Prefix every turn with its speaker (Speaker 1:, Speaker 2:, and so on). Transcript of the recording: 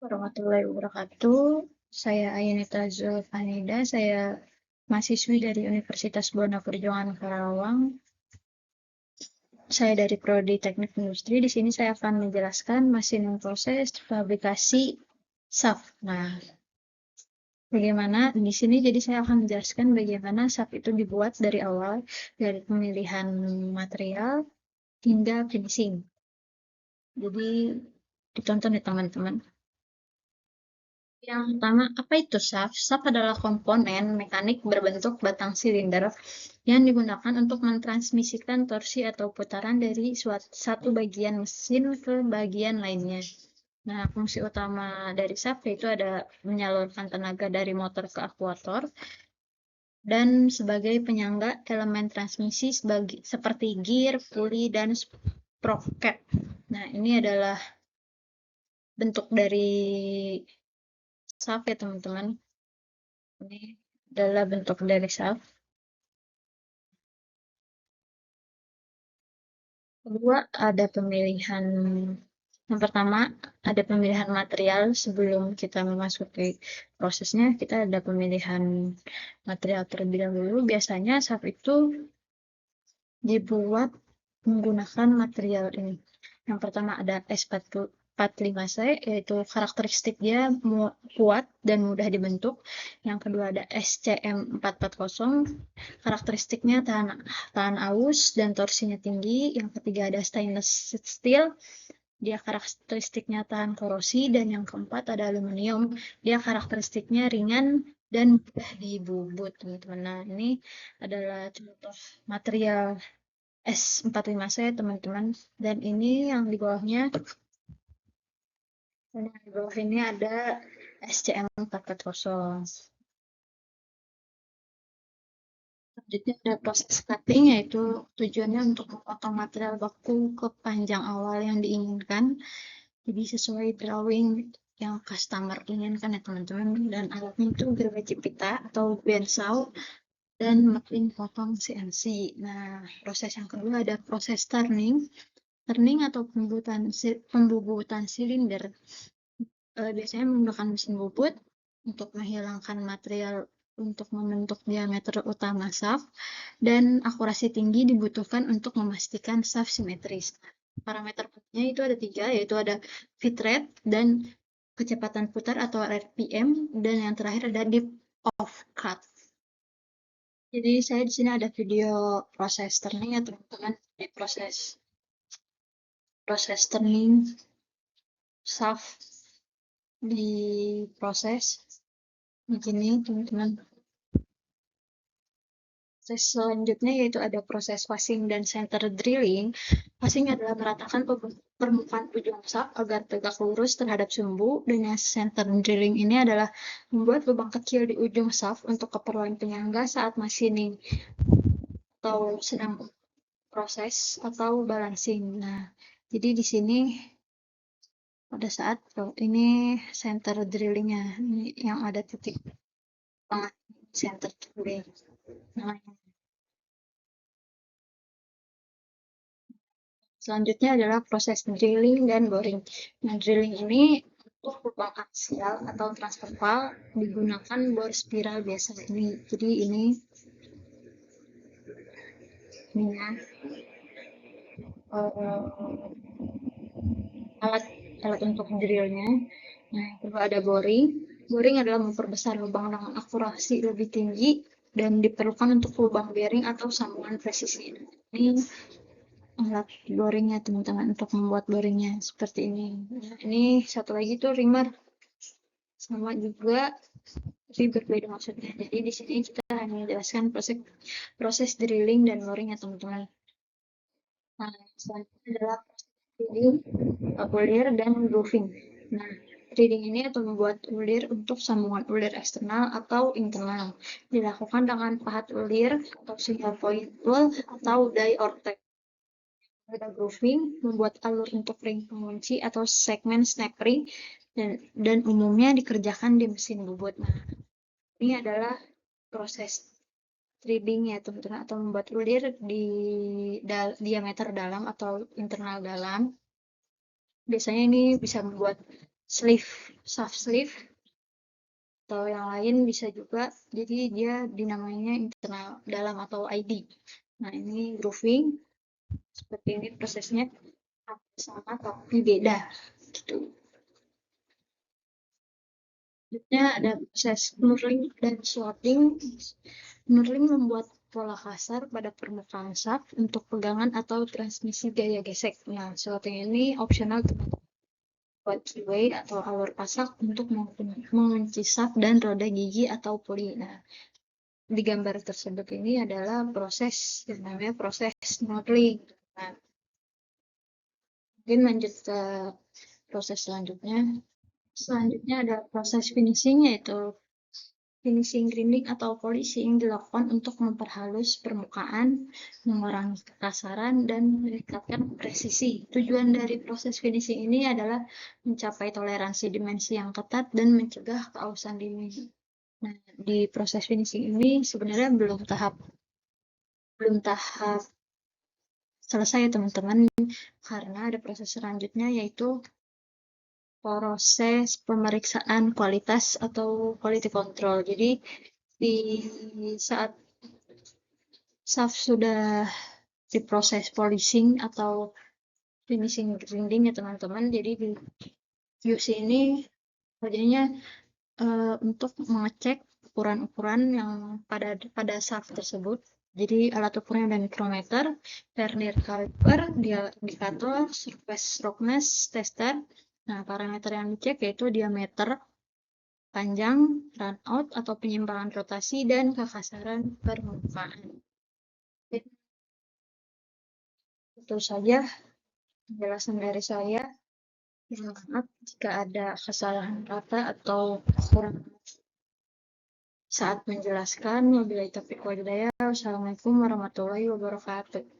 Speaker 1: Warahmatullahi wabarakatuh. Saya Ayunita Zulfanida. Saya mahasiswi dari Universitas Buana Perjuangan Karawang. Saya dari Prodi Teknik Industri. Di sini saya akan menjelaskan mesin proses fabrikasi SAF. Nah, bagaimana di sini jadi saya akan menjelaskan bagaimana SAF itu dibuat dari awal, dari pemilihan material hingga finishing. Jadi ditonton ya teman-teman. Yang pertama, apa itu shaft? Shaft adalah komponen mekanik berbentuk batang silinder yang digunakan untuk mentransmisikan torsi atau putaran dari satu bagian mesin ke bagian lainnya. Nah, fungsi utama dari shaft yaitu ada menyalurkan tenaga dari motor ke akuator dan sebagai penyangga elemen transmisi seperti gear, puli, dan sprocket. Nah, ini adalah bentuk dari shaft ya teman-teman. Ini adalah bentuk dari shaft. Kedua, ada pemilihan. Yang pertama, ada pemilihan material sebelum kita memasuki prosesnya. Kita ada pemilihan material terlebih dahulu. Biasanya shaft itu dibuat menggunakan material ini. Yang pertama ada S45C, yaitu karakteristiknya kuat dan mudah dibentuk. Yang kedua ada SCM440, karakteristiknya tahan aus dan torsinya tinggi. Yang ketiga ada stainless steel, dia karakteristiknya tahan korosi. Dan yang keempat ada aluminium, dia karakteristiknya ringan dan mudah dibubut, teman-teman. Nah, ini adalah contoh material S45C, teman-teman. Dan ini yang di bawahnya, ini ada SCM440. Selanjutnya ada proses cutting, yaitu tujuannya untuk memotong material baku ke panjang awal yang diinginkan. Jadi sesuai drawing yang customer inginkan ya teman-teman. Dan alatnya itu gergaji pita atau bandsaw dan mesin potong CNC. Nah, proses yang kedua ada proses turning. Turning atau pembubutan silinder biasanya menggunakan mesin bubut untuk menghilangkan material untuk membentuk diameter utama shaft, dan akurasi tinggi dibutuhkan untuk memastikan shaft simetris. Parameter putarnya itu ada 3, yaitu ada feed rate dan kecepatan putar atau RPM, dan yang terakhir ada depth of cut. Jadi saya di sini ada video proses turning ya teman-teman. Di proses turning shaft diproses begini teman-teman. Proses selanjutnya yaitu ada proses passing dan center drilling. Passing adalah meratakan permukaan ujung shaft agar tegak lurus terhadap sumbu, dan center drilling ini adalah membuat lubang kecil di ujung shaft untuk keperluan penyangga saat machining atau sedang proses atau balancing. Nah, jadi di sini pada saat ini center drillingnya, ini yang ada titik tengah center drilling. Nah, selanjutnya adalah proses drilling dan boring. Nah, drilling ini untuk lubang aksial atau transverval digunakan bor spiral biasa ini. Jadi ini ya, alat alat untuk drillnya. Nah, yang kedua ada boring. Boring adalah memperbesar lubang dengan akurasi lebih tinggi dan diperlukan untuk lubang bearing atau sambungan presisi. Ini alat boringnya teman-teman, untuk membuat boringnya seperti ini. Nah, ini satu lagi tuh reamer, sama juga tapi berbeda maksudnya. Jadi di sini kita hanya menjelaskan proses drilling dan boring ya teman-teman. Nah, selanjutnya adalah drilling, ulir dan grooving. Nah, drilling ini atau membuat ulir untuk sambungan ulir eksternal atau internal dilakukan dengan pahat ulir atau single point tool atau die or tack. Ada grooving, membuat alur untuk ring pengunci atau segmen snap ring, dan umumnya dikerjakan di mesin bubut. Nah, ini adalah proses threading ya teman-teman, atau membuat ulir di diameter dalam atau internal dalam. Biasanya ini bisa membuat soft sleeve, atau yang lain bisa juga. Jadi dia dinamainya internal dalam atau ID. Nah, ini grooving. Seperti ini prosesnya, sama tapi beda gitu. Selanjutnya ada proses knurling dan swatting. Knurling membuat pola kasar pada permukaan shaft untuk pegangan atau transmisi gaya gesek. Nah, swatting ini opsional buat keyway atau alur pasak untuk mengunci shaft dan roda gigi atau puli. Nah, di gambar tersebut ini adalah proses yang namanya proses knurling. Nah, mungkin lanjut ke proses selanjutnya. Selanjutnya ada proses finishing, yaitu finishing grinding atau polishing dilakukan untuk memperhalus permukaan, mengurangi kekasaran, dan meningkatkan presisi. Tujuan dari proses finishing ini adalah mencapai toleransi dimensi yang ketat dan mencegah keausan dimensi. Nah, di proses finishing ini sebenarnya belum tahap selesai ya teman-teman, karena ada proses selanjutnya, yaitu proses pemeriksaan kualitas atau quality control. Jadi di saat shaft sudah diproses polishing atau finishing grinding ya teman-teman, jadi di QC ini kerjanya untuk mengecek ukuran-ukuran yang pada shaft tersebut. Jadi alat ukurnya ada micrometer, vernier caliper, indikator, surface roughness tester. Nah, parameter yang dicek yaitu diameter, panjang, runout atau penyimpangan rotasi, dan kekasaran permukaan. Itu saja penjelasan dari saya. Maaf jika ada kesalahan kata atau kurang saat menjelaskan. Wabillahi taufiq wal hidayah. Wassalamualaikum warahmatullahi wabarakatuh.